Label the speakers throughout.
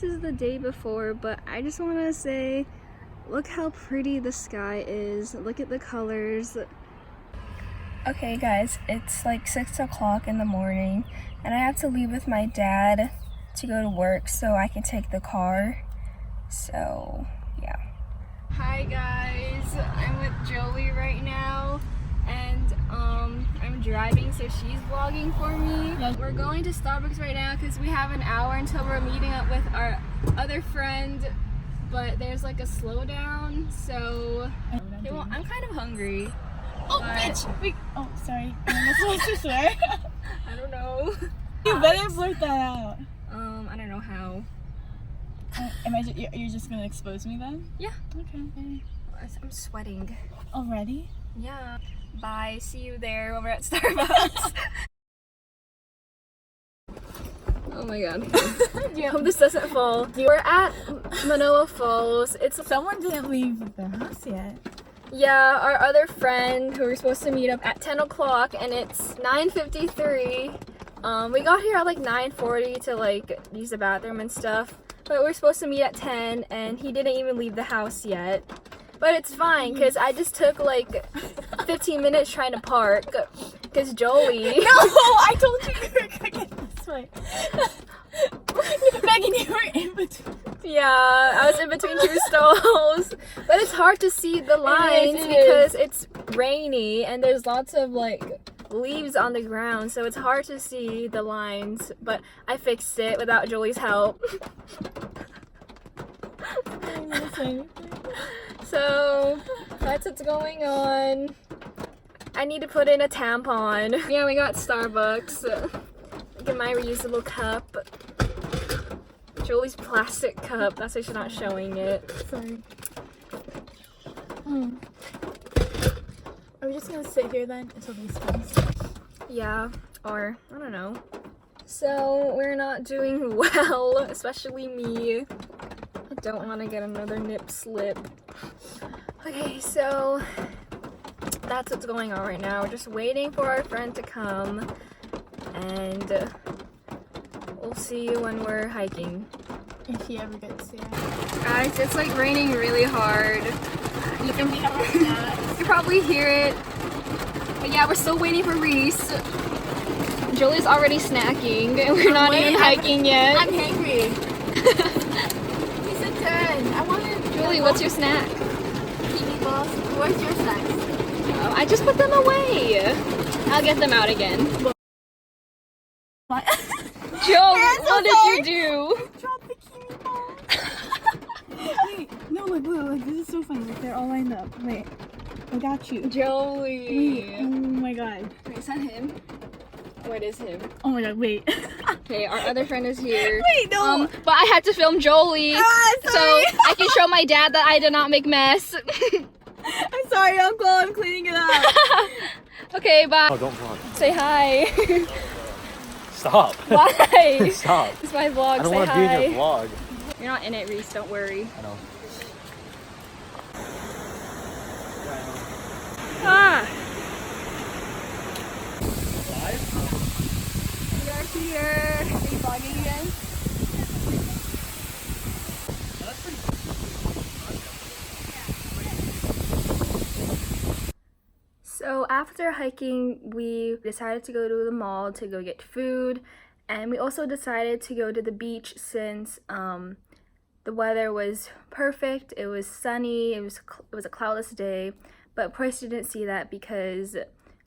Speaker 1: this is the day before, but I just want to say, look how pretty the sky is. Look at the colors. Okay guys, it's like 6 o'clock in the morning and I have to leave with my dad to go to work so I can take the car. So yeah. Hi guys, I'm with Jolie right now and I'm driving, so she's vlogging for me. We're going to Starbucks right now because we have an hour until we're meeting up with our other friend, but there's like a slowdown, so I'm kind of hungry.
Speaker 2: Oh, bitch! Wait. Oh, sorry. Am I supposed to swear?
Speaker 1: I don't know.
Speaker 2: You better blurt that out.
Speaker 1: I don't know how.
Speaker 2: You're just gonna expose me then?
Speaker 1: Yeah.
Speaker 2: Okay.
Speaker 1: I'm sweating.
Speaker 2: Already?
Speaker 1: Yeah. Bye. See you there when we're at Starbucks. Oh my god. Hope this doesn't fall. We're at Manoa Falls.
Speaker 2: Someone didn't leave the house yet.
Speaker 1: Yeah, our other friend who we're supposed to meet up at 10 o'clock and it's 9:53. We got here at like 9:40 to like use the bathroom and stuff. But we're supposed to meet at 10 and he didn't even leave the house yet. But it's fine because I just took like 15 minutes trying to park because Jolie...
Speaker 2: No! I told you were gonna get this way. Megan, you were in between.
Speaker 1: Yeah, I was in between two stalls. But it's hard to see the lines because it's rainy and there's lots of like leaves on the ground, so it's hard to see the lines, but I fixed it without Jolie's help. So that's what's going on. I need to put in a tampon. Yeah, we got Starbucks. Look at my reusable cup. Jolie's plastic cup. That's why she's not showing it.
Speaker 2: Sorry. Are we just gonna sit here then until these comes?
Speaker 1: Yeah, or I don't know. So we're not doing well, especially me. I don't want to get another nip slip. Okay, so that's what's going on right now. We're just waiting for our friend to come and we'll see you when we're hiking.
Speaker 2: If he ever gets here.
Speaker 1: Guys, it's like raining really hard. You can probably hear it. But yeah, we're still waiting for Reese. Jolie's already snacking and we're not even hiking yet.
Speaker 2: I'm hungry. We said 10. I wanted.
Speaker 1: Julie, what's your snack?
Speaker 2: Kiwi balls. Where's your snacks?
Speaker 1: Oh, I just put them away. I'll get them out again.
Speaker 2: What?
Speaker 1: Joe, what did you do?
Speaker 2: Drop the kiwi balls. Wait, no, look, this is so funny. Like, they're all lined up. Wait, I got you.
Speaker 1: Jolie.
Speaker 2: Wait, oh my god.
Speaker 1: Wait, is that him? What is him?
Speaker 2: Oh my god, wait.
Speaker 1: Okay, our other friend is here.
Speaker 2: Wait, no.
Speaker 1: But I had to film Jolie,
Speaker 2: so
Speaker 1: I can show my dad that I did not make mess.
Speaker 2: I'm sorry, Uncle. I'm cleaning it up.
Speaker 1: Okay, bye.
Speaker 3: Oh, don't vlog.
Speaker 1: Say hi.
Speaker 3: Stop.
Speaker 1: Why?
Speaker 3: Stop.
Speaker 1: It's my vlog.
Speaker 3: I don't
Speaker 1: Say
Speaker 3: want to
Speaker 1: hi.
Speaker 3: be in your vlog.
Speaker 1: You're not in it, Reese. Don't worry.
Speaker 3: I know.
Speaker 1: Ah. We are here. Are you vlogging again? So after hiking, we decided to go to the mall to go get food, and we also decided to go to the beach since the weather was perfect. It was sunny. It was a cloudless day, but of course you didn't see that because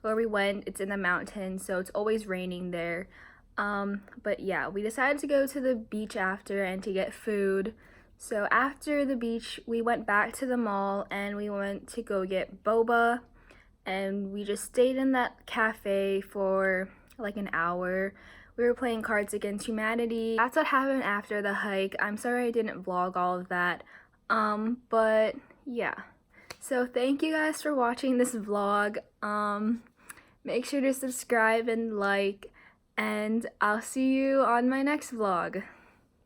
Speaker 1: where we went, it's in the mountains, so it's always raining there. But yeah, we decided to go to the beach after and to get food. So after the beach, we went back to the mall and we went to go get boba. And we just stayed in that cafe for like an hour. We were playing Cards Against Humanity. That's what happened after the hike. I'm sorry I didn't vlog all of that. But yeah. So thank you guys for watching this vlog. Make sure to subscribe and like, and I'll see you on my next vlog.